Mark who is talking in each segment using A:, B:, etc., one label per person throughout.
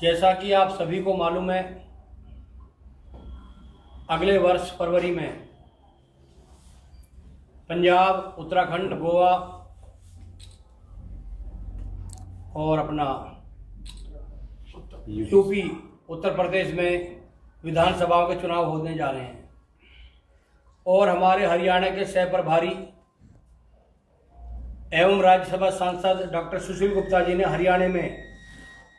A: जैसा कि आप सभी को मालूम है, अगले वर्ष फरवरी में पंजाब, उत्तराखंड, गोवा और अपना यूपी, उत्तर प्रदेश में विधानसभाओं के चुनाव होने जा रहे हैं। और हमारे हरियाणा के सह प्रभारी एवं राज्यसभा सांसद डॉक्टर सुशील गुप्ता जी ने हरियाणा में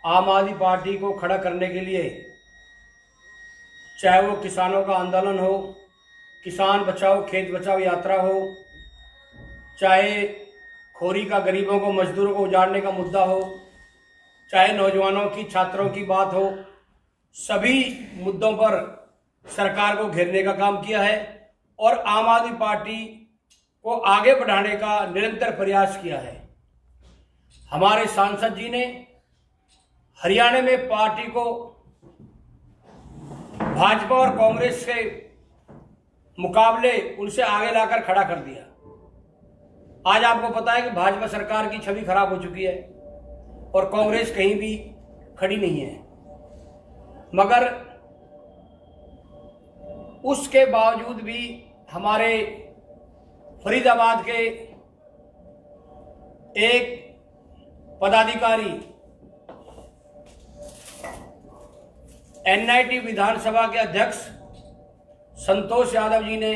A: आम आदमी पार्टी को खड़ा करने के लिए, चाहे वो किसानों का आंदोलन हो, किसान बचाओ खेत बचाओ यात्रा हो, चाहे खोरी का गरीबों को, मजदूरों को उजाड़ने का मुद्दा हो, चाहे नौजवानों की, छात्रों की बात हो, सभी मुद्दों पर सरकार को घेरने का काम किया है और आम आदमी पार्टी को आगे बढ़ाने का निरंतर प्रयास किया है। हमारे सांसद जी ने हरियाणा में पार्टी को भाजपा और कांग्रेस के मुकाबले उनसे आगे लाकर खड़ा कर दिया। आज आपको पता है कि भाजपा सरकार की छवि खराब हो चुकी है और कांग्रेस कहीं भी खड़ी नहीं है, मगर उसके बावजूद भी हमारे फरीदाबाद के एक पदाधिकारी एनआईटी विधानसभा के अध्यक्ष संतोष यादव जी ने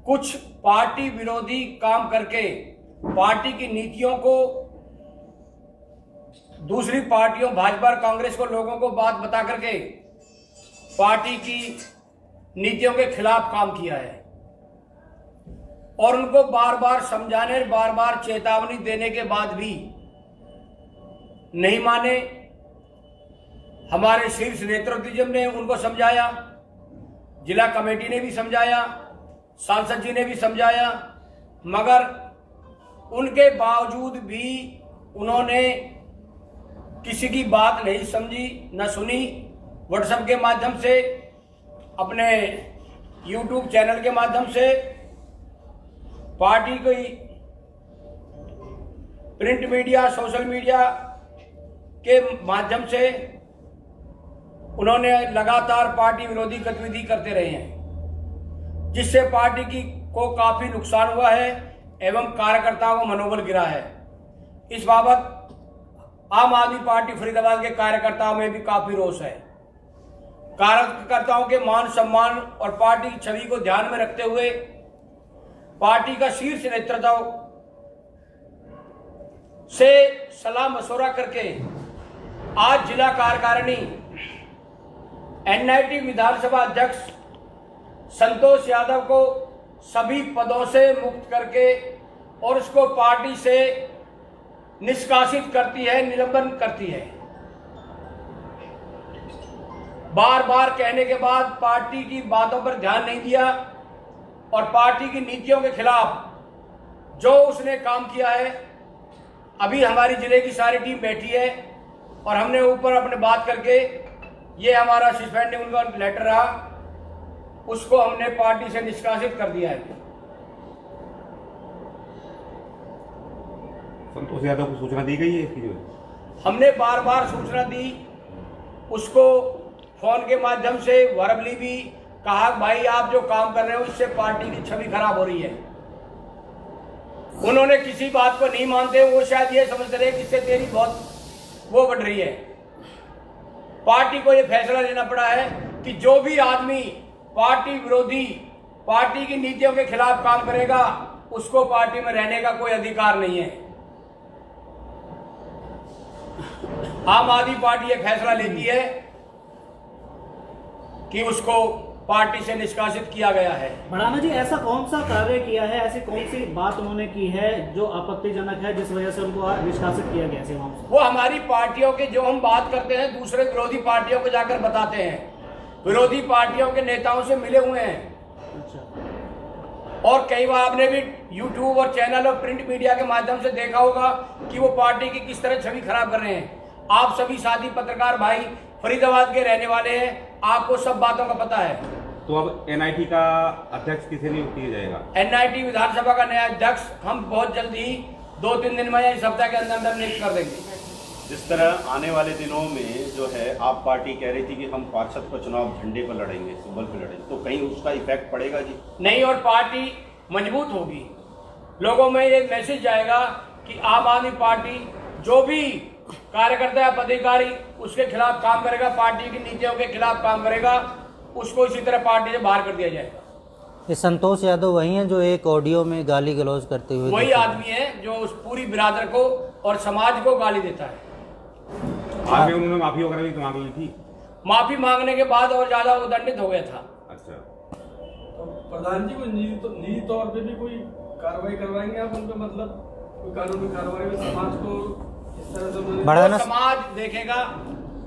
A: कुछ पार्टी विरोधी काम करके पार्टी की नीतियों को दूसरी पार्टियों भाजपा और कांग्रेस को, लोगों को बात बता करके पार्टी की नीतियों के खिलाफ काम किया है और उनको बार बार समझाने, बार बार चेतावनी देने के बाद भी नहीं माने। हमारे शीर्ष नेतृत्व ने उनको समझाया, जिला कमेटी ने भी समझाया, सांसद जी ने भी समझाया, मगर उनके बावजूद भी उन्होंने किसी की बात नहीं समझी, न सुनी। व्हाट्सएप के माध्यम से, अपने यूट्यूब चैनल के माध्यम से, पार्टी की प्रिंट मीडिया, सोशल मीडिया के माध्यम से उन्होंने लगातार पार्टी विरोधी गतिविधि करते रहे हैं, जिससे पार्टी को काफी नुकसान हुआ है एवं कार्यकर्ताओं का मनोबल गिरा है। इस बाबत आम आदमी पार्टी फरीदाबाद के कार्यकर्ताओं में भी काफी रोष है। कार्यकर्ताओं के मान सम्मान और पार्टी की छवि को ध्यान में रखते हुए पार्टी का शीर्ष नेतृत्व से सलाह मशवरा करके आज जिला कार्यकारिणी एनआईटी विधानसभा अध्यक्ष संतोष यादव को सभी पदों से मुक्त करके और उसको पार्टी से निष्कासित करती है, निलंबन करती है। बार बार कहने के बाद पार्टी की बातों पर ध्यान नहीं दिया और पार्टी की नीतियों के खिलाफ जो उसने काम किया है। अभी हमारी जिले की सारी टीम बैठी है और हमने ऊपर अपने बात करके, ये हमारा सस्पेंडिंग उनका लेटर रहा, उसको हमने पार्टी से निष्कासित कर दिया है।
B: संतोष यादव को सूचना दी गई है इसकी? जो
A: हमने बार बार सूचना दी, उसको फोन के माध्यम से वर्बली भी कहा, भाई आप जो काम कर रहे हो इससे पार्टी की छवि खराब हो रही है। उन्होंने किसी बात को नहीं मानते, वो शायद ये समझते रहे कि इससे तेरी बहुत वो बढ़ रही है। पार्टी को ये फैसला लेना पड़ा है कि जो भी आदमी पार्टी विरोधी, पार्टी की नीतियों के खिलाफ काम करेगा उसको पार्टी में रहने का कोई अधिकार नहीं है। आम आदमी पार्टी ये फैसला लेती है कि उसको पार्टी से निष्कासित किया गया है।
C: भड़ाना जी, ऐसा कौन सा कार्य किया है, ऐसी कौन सी बात उन्होंने की है जो आपत्तिजनक है, जिस वजह से उनको निष्कासित किया गया सेवाओं से?
A: वो हमारी पार्टियों के जो हम बात करते हैं दूसरे विरोधी पार्टियों को जाकर बताते हैं। विरोधी पार्टियों के नेताओं से मिले हुए हैं।
C: अच्छा।
A: और कई बार आपने भी यूट्यूब और चैनल और प्रिंट मीडिया के माध्यम से देखा होगा कि वो पार्टी की किस तरह छवि खराब कर रहे हैं। आप सभी साथी पत्रकार भाई फरीदाबाद के रहने वाले हैं, आपको सब बातों का पता है।
B: तो अब एनआईटी का अध्यक्ष किसे नियुक्त किया जाएगा?
A: एनआईटी विधानसभा का नया अध्यक्ष हम बहुत जल्दी ही 2-3 दिन में या इस हफ्ते के अंदर नियुक्त कर देंगे।
D: जिस तरह आने वाले दिनों में जो है आप पार्टी कह रही थी कि हम पार्षद का चुनाव झंडे पर लड़ेंगे, सिंबल पर लड़ेंगे, तो कहीं उसका इफेक्ट पड़ेगा जी?
A: नहीं, और पार्टी मजबूत होगी। लोगों में ये मैसेज जाएगा कि आम आदमी पार्टी जो भी कार्यकर्ता या पदाधिकारी उसके खिलाफ काम करेगा, पार्टी की नीतियों के खिलाफ काम करेगा, उसको इसी तरह पार्टी से बाहर कर दिया जाएगा।
E: ये संतोष यादव वही हैं जो एक ऑडियो में गाली गलौज करते हुए
A: वही आदमी है जो उस पूरी बिरादर को और समाज को गाली देता है।
B: आगे उन्होंने माफी वगैरह भी मांग ली थी।
A: माफी मांगने के बाद और ज्यादा वो दंडित हो गया था।
B: अच्छा,
F: तो प्रधान जी को निजी तौर पे भी कोई कार्रवाई करवाएंगे आप उन पे, मतलब कोई कानूनी कार्रवाई में समाज को इस तरह से उन्होंने
E: बढ़ाना,
A: समाज देखेगा।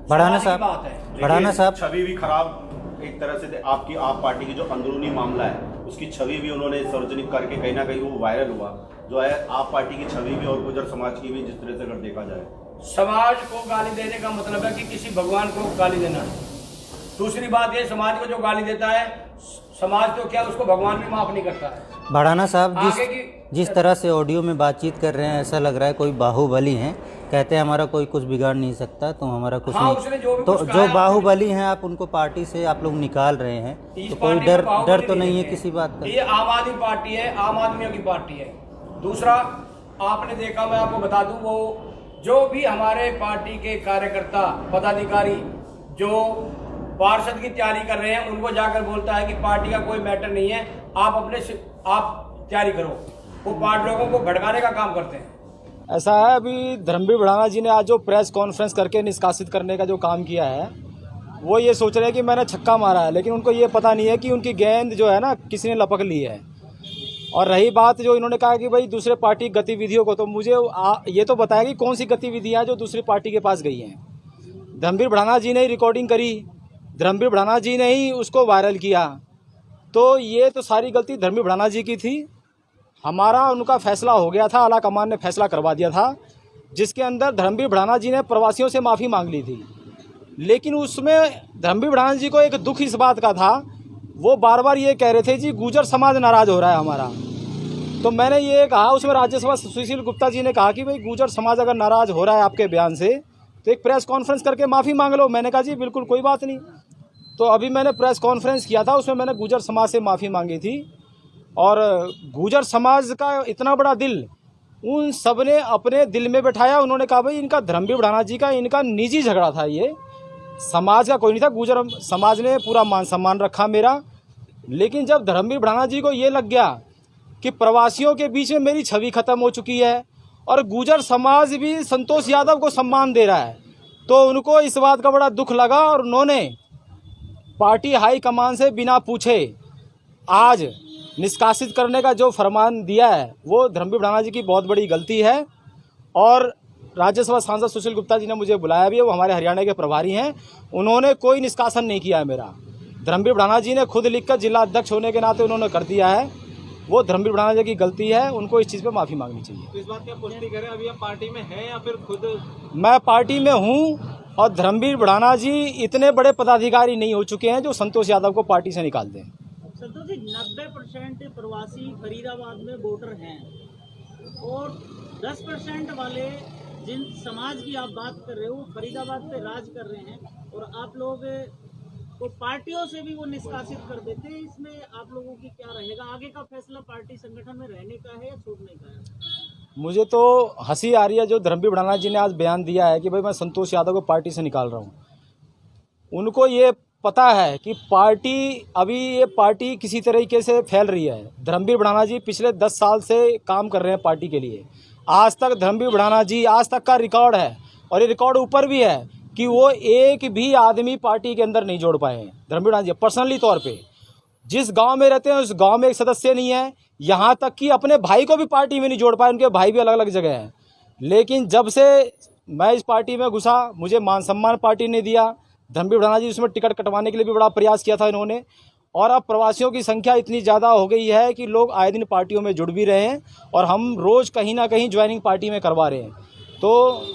E: बढ़ाना
A: समाज की
E: साहब,
A: बात है।
E: बढ़ाना साहब,
D: छवि भी खराब एक तरह से आपकी आप पार्टी की जो अंदरूनी मामला है उसकी छवि भी उन्होंने सार्वजनिक करके कहीं ना कहीं वो वायरल हुआ, जो है आप पार्टी की छवि भी और गुर्जर समाज की भी, जिस तरह से अगर देखा जाए।
A: समाज को गाली देने का मतलब है कि किसी भगवान को गाली देना है। दूसरी बात ये, समाज को जो गाली देता है, समाज तो क्या उसको भगवान भी माफ नहीं करता है।
E: बढ़ाना साहब,
A: आगे की
E: जिस तरह से ऑडियो में बातचीत कर रहे हैं ऐसा लग रहा है कोई बाहुबली हैं, कहते हैं हमारा कोई कुछ बिगाड़ नहीं सकता, तो हमारा कुछ
A: हाँ, उसने
E: नहीं।
A: जो भी
E: तो
A: कुछ
E: जो
A: कहा
E: बाहुबली हैं आप उनको पार्टी से आप लोग निकाल रहे हैं,
A: इस
E: तो कोई
A: पार्टी में
E: डर
A: बाहुबली
E: तो नहीं है
A: है।
E: किसी बात का?
A: ये आम आदमी पार्टी है, आम आदमियों की पार्टी है। दूसरा, आपने देखा, मैं आपको बता दूं, वो जो भी हमारे पार्टी के कार्यकर्ता पदाधिकारी जो पार्षद की तैयारी कर रहे हैं, उनको जाकर बोलता है कि पार्टी का कोई मैटर नहीं है, आप अपने से आप तैयारी करो। वो पार्टी लोगों को भड़काने का काम करते हैं।
G: ऐसा है, अभी धर्मवीर भड़ाना जी ने आज जो प्रेस कॉन्फ्रेंस करके निष्कासित करने का जो काम किया है, वो ये सोच रहे हैं कि मैंने छक्का मारा है, लेकिन उनको ये पता नहीं है कि उनकी गेंद जो है ना किसी ने लपक ली है। और रही बात जो इन्होंने कहा कि भाई दूसरे पार्टी गतिविधियों को, तो मुझे ये तो बताया कि कौन सी गतिविधियाँ जो दूसरी पार्टी के पास गई हैं। धर्मवीर भड़ाना जी ने ही रिकॉर्डिंग करी, धर्मवीर भड़ाना जी ने ही उसको वायरल किया, तो ये तो सारी गलती धर्मवीर भड़ाना जी की थी। हमारा उनका फैसला हो गया था, आला कमान ने फैसला करवा दिया था, जिसके अंदर धर्मवीर भड़ाना जी ने प्रवासियों से माफ़ी मांग ली थी। लेकिन उसमें धर्मवीर भड़ाना जी को एक दुख इस बात का था, वो बार बार ये कह रहे थे जी गुर्जर समाज नाराज़ हो रहा है हमारा। तो मैंने ये कहा, उसमें राज्यसभा सुशील गुप्ता जी ने कहा कि भाई गुर्जर समाज अगर नाराज़ हो रहा है आपके बयान से तो एक प्रेस कॉन्फ्रेंस करके माफ़ी मांग लो। मैंने कहा जी बिल्कुल कोई बात नहीं। तो अभी मैंने प्रेस कॉन्फ्रेंस किया था, उसमें मैंने गुर्जर समाज से माफ़ी मांगी थी। और गुर्जर समाज का इतना बड़ा दिल उन सब ने अपने दिल में बैठाया। उन्होंने कहा भाई इनका धर्मवीर भड़ाना जी का इनका निजी झगड़ा था, ये समाज का कोई नहीं था। गुर्जर समाज ने पूरा मान सम्मान रखा मेरा। लेकिन जब धर्मवीर भड़ाना जी को ये लग गया कि प्रवासियों के बीच में मेरी छवि खत्म हो चुकी है और गुर्जर समाज भी संतोष यादव को सम्मान दे रहा है, तो उनको इस बात का बड़ा दुख लगा और उन्होंने पार्टी हाई कमान से बिना पूछे आज निष्कासित करने का जो फरमान दिया है, वो धर्मवीर भड़ाना जी की बहुत बड़ी गलती है। और राज्यसभा सांसद सुशील गुप्ता जी ने मुझे बुलाया भी है, वो हमारे हरियाणा के प्रभारी हैं, उन्होंने कोई निष्कासन नहीं किया है मेरा। धर्मवीर भड़ाना जी ने खुद लिखकर जिला अध्यक्ष होने के नाते उन्होंने कर दिया है, वो धर्मवीर भड़ाना जी की गलती है, उनको इस चीज़ पे माफ़ी मांगनी चाहिए।
F: तो इस बात की आप पुष्टि करें, अभी आप पार्टी में हैं या फिर खुद?
G: मैं पार्टी में हूँ और धर्मवीर भड़ाना जी इतने बड़े पदाधिकारी नहीं हो चुके हैं जो संतोष यादव को पार्टी से निकाल दें।
C: संतोष जी, 90% प्रवासी फरीदाबाद में वोटर हैं और 10% वाले जिन समाज की आप बात कर रहे हो फरीदाबाद पे राज कर रहे हैं, और आप लोग को पार्टियों से भी वो निष्कासित कर देते हैं। इसमें आप लोगों की क्या रहेगा? आगे का फैसला पार्टी संगठन में रहने का है या छोड़ने का है?
G: मुझे तो हंसी आ रही है जो धर्मवीर भड़ाना जी ने आज बयान दिया है कि भाई मैं संतोष यादव को पार्टी से निकाल रहा हूँ। उनको ये पता है कि ये पार्टी किसी तरीके से फैल रही है। धर्मवीर भड़ाना जी पिछले 10 साल से काम कर रहे हैं पार्टी के लिए। आज तक धर्मवीर भड़ाना जी आज तक का रिकॉर्ड है, और ये रिकॉर्ड ऊपर भी है कि वो एक भी आदमी पार्टी के अंदर नहीं जोड़ पाए हैं। धर्मवीर भड़ाना जी पर्सनली तौर पे जिस गांव में रहते हैं उस गांव में एक सदस्य नहीं है, यहाँ तक कि अपने भाई को भी पार्टी में नहीं जोड़ पाए। उनके भाई भी अलग अलग जगह हैं। लेकिन जब से मैं इस पार्टी में घुसा, मुझे मान सम्मान पार्टी ने दिया। धर्मवीर भड़ाना जी उसमें टिकट कटवाने के लिए भी बड़ा प्रयास किया था इन्होंने, और अब प्रवासियों की संख्या इतनी ज़्यादा हो गई है कि लोग आए दिन पार्टियों में जुड़ भी रहे हैं, और हम रोज़ कहीं ना कहीं ज्वाइनिंग पार्टी में करवा रहे हैं। तो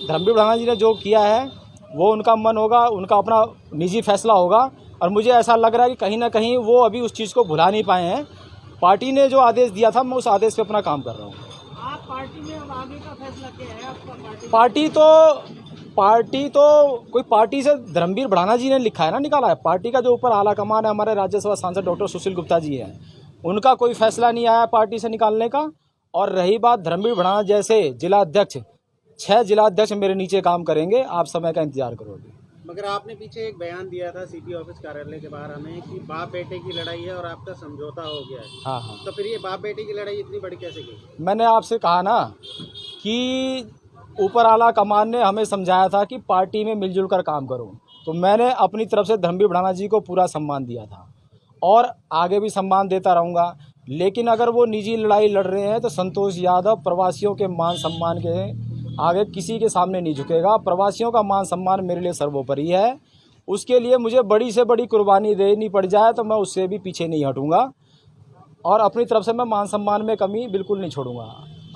G: धर्मवीर भड़ाना जी ने जो किया है वो उनका मन होगा, उनका अपना निजी फैसला होगा, और मुझे ऐसा लग रहा है कि कहीं ना कहीं वो अभी उस चीज़ को भुला नहीं पाए हैं। पार्टी ने जो आदेश दिया था मैं उस आदेश पे अपना काम कर रहा हूँ।
C: आप पार्टी में अब आगे का फैसला क्या है आपका?
G: पार्टी तो पार्टी तो कोई पार्टी से धर्मवीर भड़ाना जी ने लिखा है ना, निकाला है। पार्टी का जो ऊपर आला कमान है, हमारे राज्यसभा सांसद डॉक्टर सुशील गुप्ता जी हैं, उनका कोई फैसला नहीं आया पार्टी से निकालने का। और रही बात धर्मवीर भड़ाना जैसे जिला अध्यक्ष, 6 जिला अध्यक्ष मेरे नीचे काम करेंगे, आप समय का इंतजार करोगे।
H: मगर आपने पीछे एक बयान दिया था सीपी ऑफिस कार्यालय के बाहर हमें कि बाप बेटे की लड़ाई है और आपका समझौता हो गया है।
G: हाँ हाँ,
H: तो फिर ये बाप बेटे की लड़ाई इतनी बड़ी कैसे की?
G: मैंने आपसे कहा ना कि ऊपर आला कमान ने हमें समझाया था कि पार्टी में मिलजुल कर काम करो, तो मैंने अपनी तरफ से धर्मवीर भड़ाना जी को पूरा सम्मान दिया था और आगे भी सम्मान देता रहूँगा। लेकिन अगर वो निजी लड़ाई लड़ रहे हैं तो संतोष यादव प्रवासियों के मान सम्मान के आगे किसी के सामने नहीं झुकेगा। प्रवासियों का मान सम्मान मेरे लिए सर्वोपरि है। उसके लिए मुझे बड़ी से बड़ी कुर्बानी देनी पड़ जाए तो मैं उससे भी पीछे नहीं हटूँगा और अपनी तरफ से मैं मान सम्मान में कमी बिल्कुल नहीं छोड़ूंगा।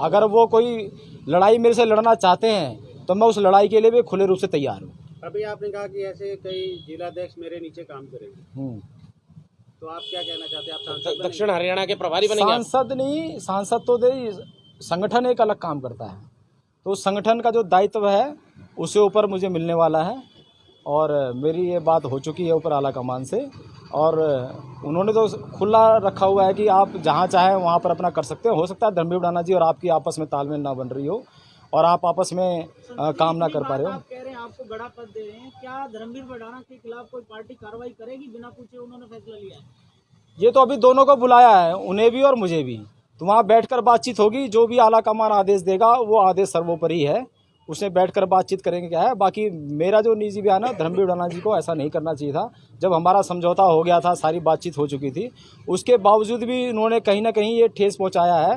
G: अगर वो कोई लड़ाई मेरे से लड़ना चाहते हैं तो मैं उस लड़ाई के लिए भी खुले रूप से तैयार हूँ।
H: अभी आपने कहा कि ऐसे कई जिलाध्यक्ष मेरे नीचे काम करेंगे, तो आप क्या कहना चाहते हैं? आप सांसद
I: दक्षिण हरियाणा के प्रभारी बनेंगे?
G: सांसद नहीं, सांसद तो दे, संगठन एक अलग काम करता है, तो उस संगठन का जो दायित्व है उसके ऊपर मुझे मिलने वाला है और मेरी ये बात हो चुकी है ऊपर आला कमान से और उन्होंने तो खुला रखा हुआ है कि आप जहाँ चाहें वहाँ पर अपना कर सकते हो सकता है धर्मवीर भड़ाना जी और आपकी आपस में तालमेल ना बन रही हो और आप आपस में काम ना कर पा रहे हो।
C: आप कह रहे हैं आपको बड़ा पद दे रहे हैं, क्या धर्मवीर भड़ाना के खिलाफ कोई पार्टी कार्रवाई करेगी? बिना पूछे उन्होंने फैसला लिया है।
G: ये तो अभी दोनों को बुलाया है, उन्हें भी और मुझे भी, तो वहाँ बैठकर बातचीत होगी। जो भी आला कमान आदेश देगा वो आदेश सर्वोपरि है, उसने बैठकर बातचीत करेंगे। क्या है बाकी मेरा जो निजी बयान है, धर्मवीर भड़ाना जी को ऐसा नहीं करना चाहिए था। जब हमारा समझौता हो गया था, सारी बातचीत हो चुकी थी, उसके बावजूद भी उन्होंने कहीं ना कहीं ये ठेस पहुँचाया है,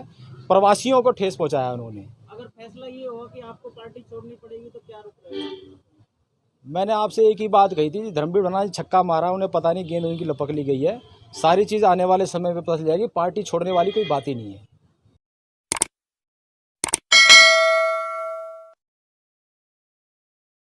G: प्रवासियों को ठेस पहुँचाया उन्होंने।
C: अगर फैसला ये हुआ कि आपको पार्टी छोड़नी पड़ेगी तो क्या रुक रहेगा?
G: मैंने आपसे एक ही बात कही थी, धर्मवीर भड़ाना जी छक्का मारा, उन्हें पता नहीं गेंद उनकी लपक ली गई है। सारी चीज़ आने वाले समय में पता चल जाएगी। पार्टी छोड़ने वाली कोई बात ही नहीं है।